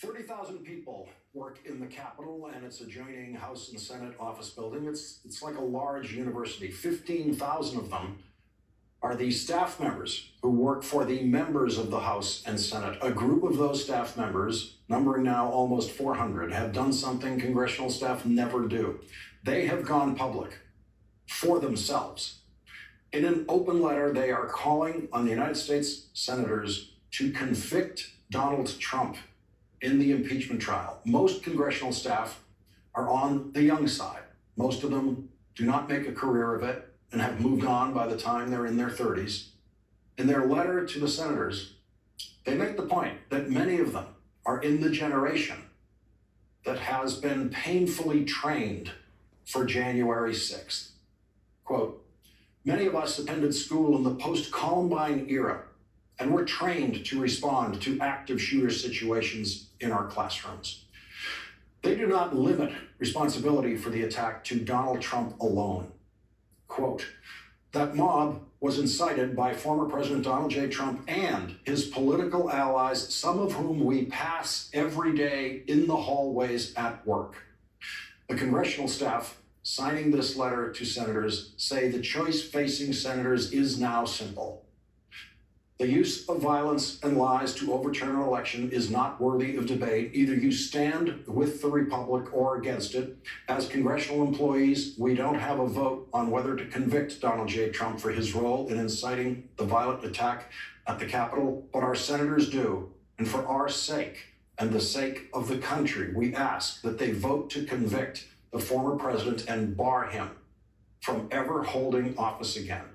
30,000 people work in the Capitol and its adjoining House and Senate office building. It's like a large university. 15,000 of them are the staff members who work for the members of the House and Senate. A group of those staff members, numbering now almost 400, have done something congressional staff never do. They have gone public for themselves. In an open letter, they are calling on the United States senators to convict Donald Trump in the impeachment trial. Most congressional staff are on the young side. Most of them do not make a career of it and have moved on by the time they're in their 30s. In their letter to the senators, they make the point that many of them are in the generation that has been painfully trained for January 6th. Quote, many of us attended school in the post-Columbine era and were trained to respond to active shooter situations in our classrooms. They do not limit responsibility for the attack to Donald Trump alone. Quote, that mob was incited by former President Donald J. Trump and his political allies, some of whom we pass every day in the hallways at work. The congressional staff signing this letter to senators say the choice facing senators is now simple. The use of violence and lies to overturn an election is not worthy of debate. Either you stand with the Republic or against it. As congressional employees, we don't have a vote on whether to convict Donald J. Trump for his role in inciting the violent attack at the Capitol, but our senators do. And for our sake and the sake of the country, we ask that they vote to convict the former president and bar him from ever holding office again.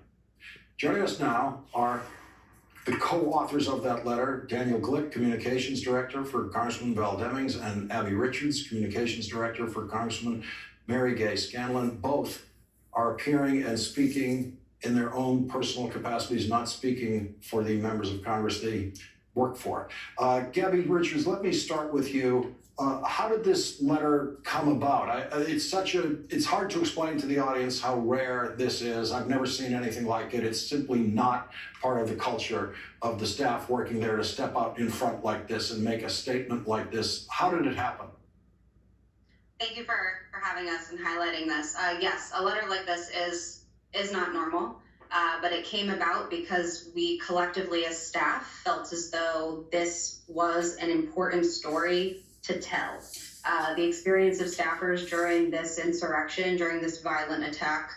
Joining us now are the co-authors of that letter, Daniel Glick, Communications Director for Congressman Val Demings, and Abby Richards, Communications Director for Congressman Mary Gay Scanlon. Both are appearing and speaking in their own personal capacities, not speaking for the members of Congress they work for. Gabby Richards, let me start with you. How did this letter come about? It's hard to explain to the audience how rare this is. I've never seen anything like it. It's simply not part of the culture of the staff working there to step out in front like this and make a statement like this. How did it happen? Thank you for having us and highlighting this. Yes, a letter like this is not normal, but it came about because we collectively as staff felt as though this was an important story to tell. The experience of staffers during this insurrection, during this violent attack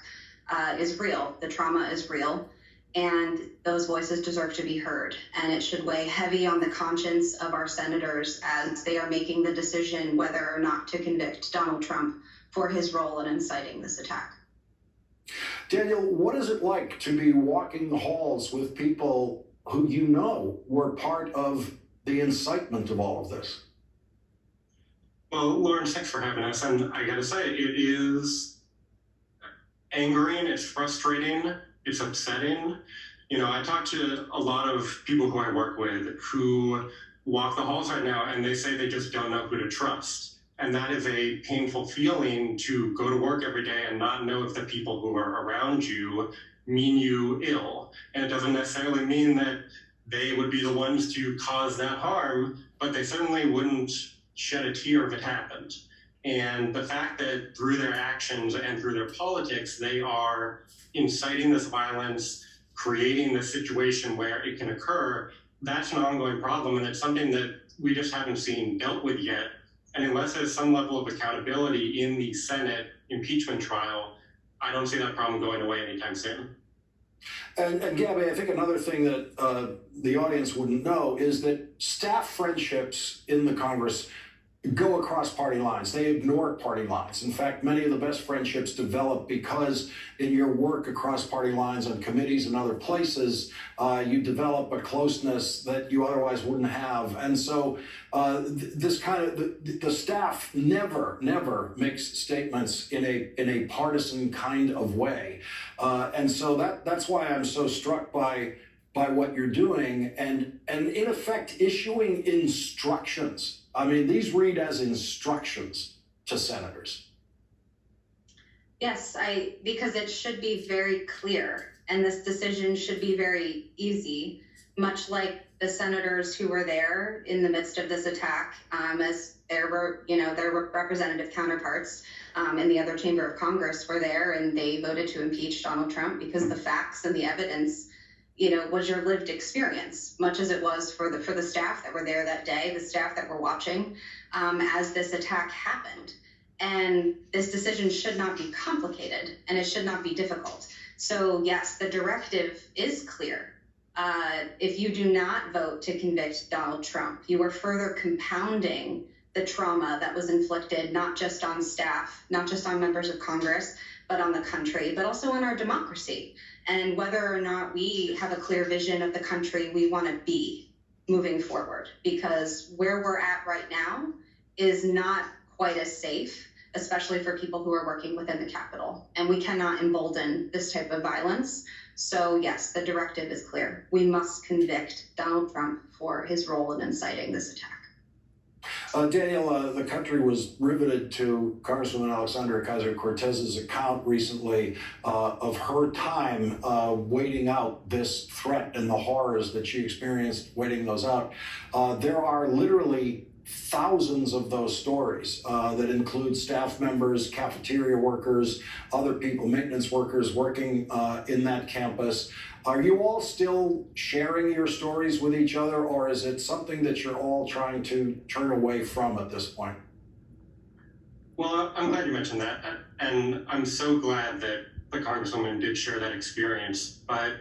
is real. The trauma is real, and those voices deserve to be heard. And it should weigh heavy on the conscience of our senators as they are making the decision whether or not to convict Donald Trump for his role in inciting this attack. Daniel, what is it like to be walking the halls with people who you know were part of the incitement of all of this? Well, Lauren, thanks for having us. And I got to say, it is angering, it's frustrating, it's upsetting. You know, I talk to a lot of people who I work with who walk the halls right now, and they say they just don't know who to trust. And that is a painful feeling, to go to work every day and not know if the people who are around you mean you ill. And it doesn't necessarily mean that they would be the ones to cause that harm, but they certainly wouldn't shed a tear if it happened. And the fact that through their actions and through their politics, they are inciting this violence, creating this situation where it can occur, that's an ongoing problem. And it's something that we just haven't seen dealt with yet. And unless there's some level of accountability in the Senate impeachment trial, I don't see that problem going away anytime soon. And Gabby, I think another thing that the audience wouldn't know is that staff friendships in the Congress go across party lines. They ignore party lines. In fact, many of the best friendships develop because in your work across party lines on committees and other places, you develop a closeness that you otherwise wouldn't have. And so this kind of, the staff never makes statements in a partisan kind of way. And so that's why I'm so struck by what you're doing and in effect issuing instructions. I mean, these read as instructions to senators. Yes, because it should be very clear, and this decision should be very easy, much like the senators who were there in the midst of this attack, as their representative counterparts in the other chamber of Congress were there, and they voted to impeach Donald Trump because the facts and the evidence, was your lived experience, much as it was for the staff that were there that day, the staff that were watching as this attack happened. And this decision should not be complicated, and it should not be difficult. So yes, the directive is clear. If you do not vote to convict Donald Trump, you are further compounding the trauma that was inflicted, not just on staff, not just on members of Congress, but on the country, but also on our democracy. And whether or not we have a clear vision of the country we want to be moving forward, because where we're at right now is not quite as safe, especially for people who are working within the Capitol. And we cannot embolden this type of violence. So yes, the directive is clear. We must convict Donald Trump for his role in inciting this attack. Daniel, the country was riveted to Congresswoman Alexandria Ocasio-Cortez's account recently of her time waiting out this threat and the horrors that she experienced waiting those out. There are literally thousands of those stories that include staff members, cafeteria workers, other people, maintenance workers working in that campus. Are you all still sharing your stories with each other, or is it something that you're all trying to turn away from at this point? Well, I'm glad you mentioned that. And I'm so glad that the Congresswoman did share that experience. But,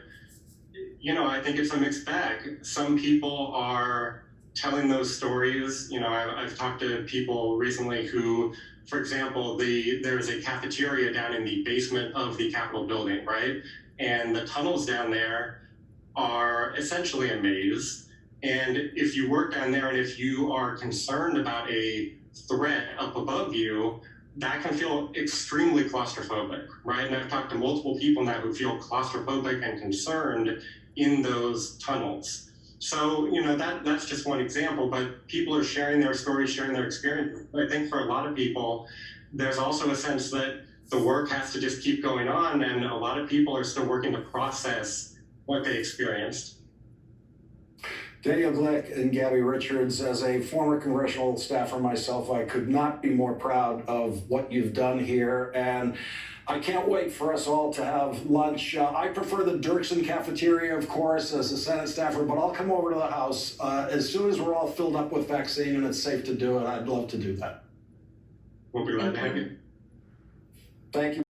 I think it's a mixed bag. Some people are telling those stories. I've talked to people recently who, for example, there's a cafeteria down in the basement of the Capitol building, right? And the tunnels down there are essentially a maze. And if you work down there and if you are concerned about a threat up above you, that can feel extremely claustrophobic, right? And I've talked to multiple people now who feel claustrophobic and concerned in those tunnels. So, that's just one example, but people are sharing their stories, sharing their experiences. I think for a lot of people, there's also a sense that the work has to just keep going on, and a lot of people are still working to process what they experienced. Daniel Glick and Gabby Richards, as a former congressional staffer myself, I could not be more proud of what you've done here, and I can't wait for us all to have lunch. I prefer the Dirksen cafeteria, of course, as a Senate staffer, but I'll come over to the House as soon as we're all filled up with vaccine and it's safe to do it. I'd love to do that. We'll be glad to have you. Thank you.